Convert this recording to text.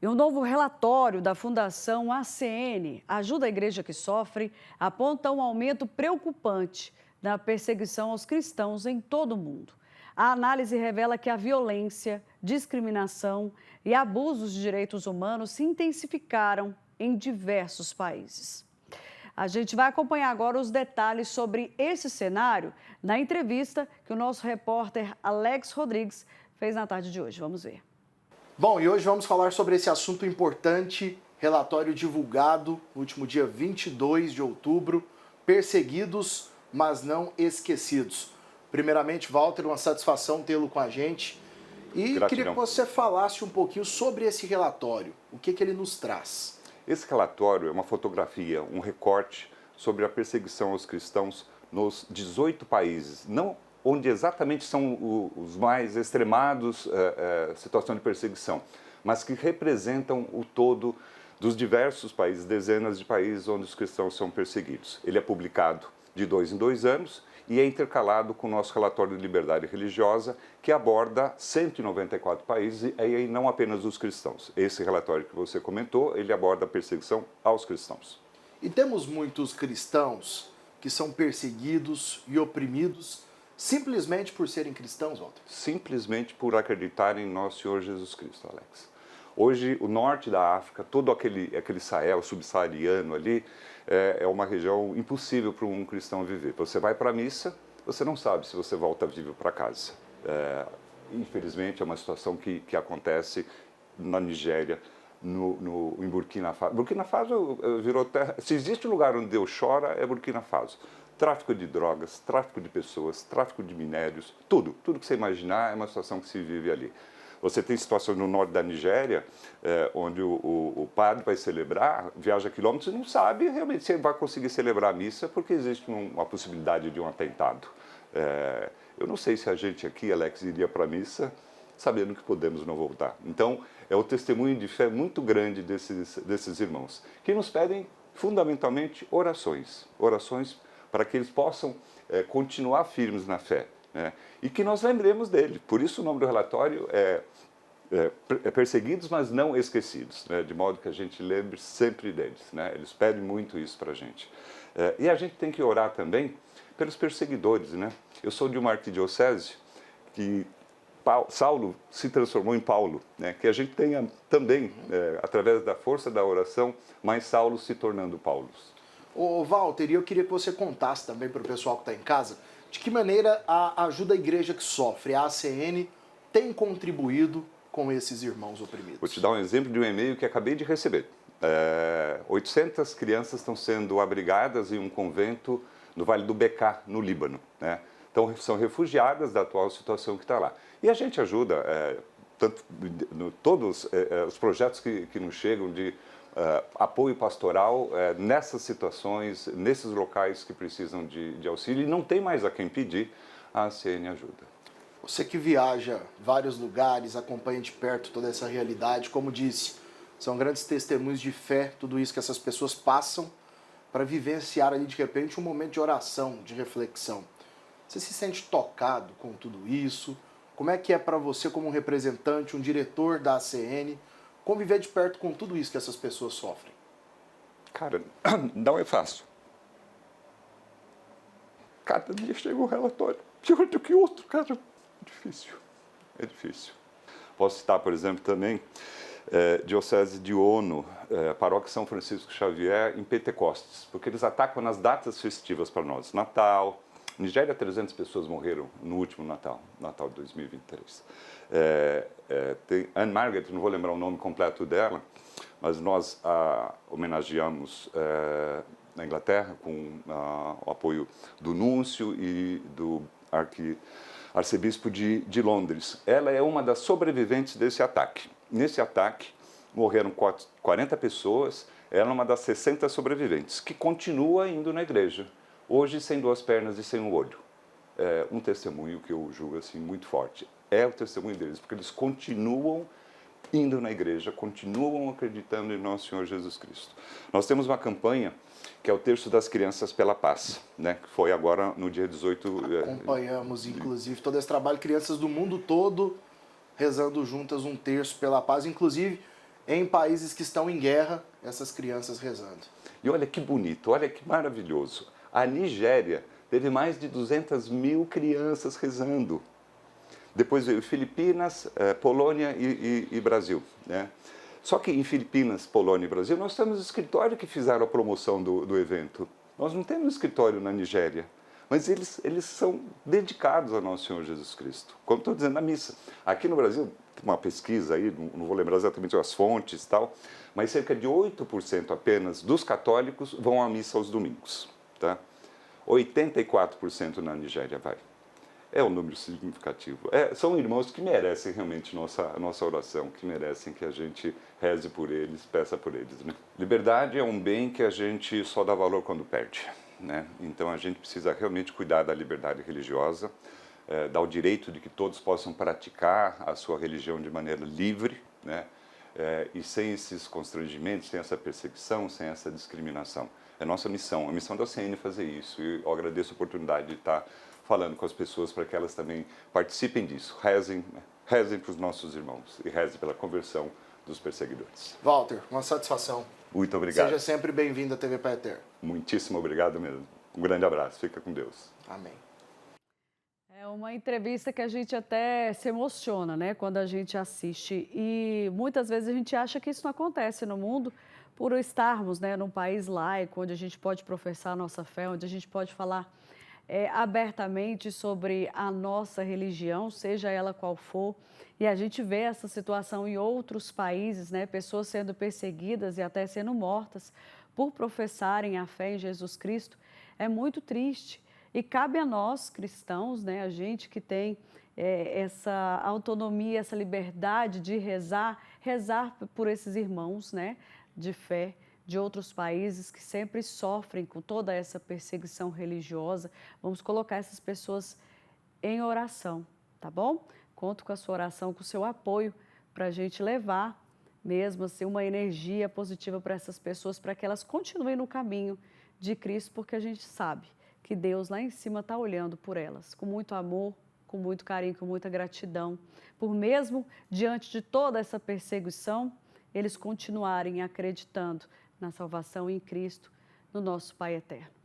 E um novo relatório da Fundação ACN, Ajuda a Igreja que Sofre, aponta um aumento preocupante na perseguição aos cristãos em todo o mundo. A análise revela que a violência, discriminação e abusos de direitos humanos se intensificaram em diversos países. A gente vai acompanhar agora os detalhes sobre esse cenário na entrevista que o nosso repórter Alex Rodrigues fez na tarde de hoje. Vamos ver. Bom, e hoje vamos falar sobre esse assunto importante, relatório divulgado no último dia 22 de outubro, Perseguidos, mas não esquecidos. Primeiramente, Walter, uma satisfação tê-lo com a gente. E Gratidão. queria que você falasse um pouquinho sobre esse relatório, o que ele nos traz. Esse relatório é uma fotografia, um recorte sobre a perseguição aos cristãos nos 18 países, não onde exatamente são os mais extremados situação de perseguição, mas que representam o todo dos diversos países, dezenas de países onde os cristãos são perseguidos. Ele é publicado de 2 em 2 anos e é intercalado com o nosso relatório de liberdade religiosa, que aborda 194 países e aí não apenas os cristãos. Esse relatório que você comentou, ele aborda a perseguição aos cristãos. E temos muitos cristãos que são perseguidos e oprimidos simplesmente por serem cristãos, Walter? Simplesmente por acreditar em nosso Senhor Jesus Cristo, Alex. Hoje, o norte da África, todo aquele Sahel subsaariano ali, é uma região impossível para um cristão viver. Você vai para a missa, você não sabe se você volta vivo para casa. Infelizmente, é uma situação que acontece na Nigéria, em Burkina Faso. Burkina Faso virou terra... Se existe um lugar onde Deus chora, é Burkina Faso. Tráfico de drogas, tráfico de pessoas, tráfico de minérios, tudo que você imaginar é uma situação que se vive ali. Você tem situações no norte da Nigéria, onde o padre vai celebrar, viaja quilômetros e não sabe realmente se ele vai conseguir celebrar a missa, porque existe uma possibilidade de um atentado. Eu não sei se a gente aqui, Alex, iria para a missa sabendo que podemos não voltar. Então, é o testemunho de fé muito grande desses irmãos, que nos pedem, fundamentalmente, orações para que eles possam continuar firmes na fé, né? E que nós lembremos dele. Por isso o nome do relatório é Perseguidos, mas não esquecidos, né? De modo que a gente lembre sempre deles, né? Eles pedem muito isso para a gente. E a gente tem que orar também pelos perseguidores, né? Eu sou de uma arquidiocese que Saulo se transformou em Paulo, né? Que a gente tenha também, através da força da oração, mais Saulo se tornando Paulos. Ô Walter, eu queria que você contasse também para o pessoal que está em casa, de que maneira a Ajuda a Igreja que Sofre, a ACN, tem contribuído com esses irmãos oprimidos. Vou te dar um exemplo de um e-mail que acabei de receber. 800 crianças estão sendo abrigadas em um convento no Vale do Bekaa, no Líbano, né? Então, são refugiadas da atual situação que está lá. E a gente ajuda, todos os projetos que nos chegam de apoio pastoral nessas situações, nesses locais que precisam de auxílio, e não tem mais a quem pedir, a ACN ajuda. Você que viaja vários lugares, acompanha de perto toda essa realidade, como disse, são grandes testemunhos de fé, tudo isso que essas pessoas passam para vivenciar ali de repente um momento de oração, de reflexão. Você se sente tocado com tudo isso? Como é que é para você, como um representante, um diretor da ACN, conviver de perto com tudo isso que essas pessoas sofrem? Cara, não é fácil. Cada dia chega um relatório pior do que outro, cara. É difícil. É difícil. Posso citar, por exemplo, também Diocese de Ono, Paróquia São Francisco Xavier, em Pentecostes, porque eles atacam nas datas festivas para nós. Natal, Nigéria, 300 pessoas morreram no último Natal, Natal de 2023. Tem Anne Margaret, não vou lembrar o nome completo dela, mas nós a homenageamos na Inglaterra com o apoio do núncio e do arcebispo de Londres. Ela é uma das sobreviventes desse ataque. Nesse ataque morreram 40 pessoas, ela é uma das 60 sobreviventes, que continua indo na igreja. Hoje, sem 2 pernas e sem um olho. É um testemunho que eu julgo assim, muito forte. É o testemunho deles, porque eles continuam indo na igreja, continuam acreditando em nosso Senhor Jesus Cristo. Nós temos uma campanha que é o Terço das Crianças pela Paz, né? Que foi agora no dia 18... Acompanhamos, inclusive, todo esse trabalho, crianças do mundo todo rezando juntas um terço pela paz. Inclusive, em países que estão em guerra, essas crianças rezando. E olha que bonito, olha que maravilhoso. A Nigéria teve mais de 200 mil crianças rezando. Depois veio Filipinas, Polônia e Brasil, né? Só que em Filipinas, Polônia e Brasil, nós temos escritório que fizeram a promoção do evento. Nós não temos escritório na Nigéria, mas eles são dedicados ao nosso Senhor Jesus Cristo. Como estou dizendo na missa. Aqui no Brasil, tem uma pesquisa aí, não vou lembrar exatamente as fontes e tal, mas cerca de 8% apenas dos católicos vão à missa aos domingos, tá? 84% na Nigéria vai. É um número significativo. São irmãos que merecem realmente nossa oração, que merecem que a gente reze por eles, peça por eles, né? Liberdade é um bem que a gente só dá valor quando perde, né? Então a gente precisa realmente cuidar da liberdade religiosa, dar o direito de que todos possam praticar a sua religião de maneira livre, né? E sem esses constrangimentos, sem essa perseguição, sem essa discriminação. É nossa missão, a missão da CN fazer isso. E eu agradeço a oportunidade de estar falando com as pessoas para que elas também participem disso. Rezem para os nossos irmãos e rezem pela conversão dos perseguidores. Walter, uma satisfação. Muito obrigado. Seja sempre bem-vindo à TV Pai Eterno. Muitíssimo obrigado mesmo. Um grande abraço. Fica com Deus. Amém. É uma entrevista que a gente até se emociona, né, quando a gente assiste. E muitas vezes a gente acha que isso não acontece no mundo por estarmos, né, num país laico, onde a gente pode professar a nossa fé, onde a gente pode falar abertamente sobre a nossa religião, seja ela qual for. E a gente vê essa situação em outros países, né, pessoas sendo perseguidas e até sendo mortas por professarem a fé em Jesus Cristo. É muito triste. E cabe a nós, cristãos, né, a gente que tem essa autonomia, essa liberdade de rezar por esses irmãos, né, de fé de outros países que sempre sofrem com toda essa perseguição religiosa. Vamos colocar essas pessoas em oração, tá bom? Conto com a sua oração, com o seu apoio para a gente levar mesmo assim uma energia positiva para essas pessoas, para que elas continuem no caminho de Cristo, porque a gente sabe que Deus lá em cima está olhando por elas, com muito amor, com muito carinho, com muita gratidão, por mesmo diante de toda essa perseguição, eles continuarem acreditando na salvação em Cristo, no nosso Pai Eterno.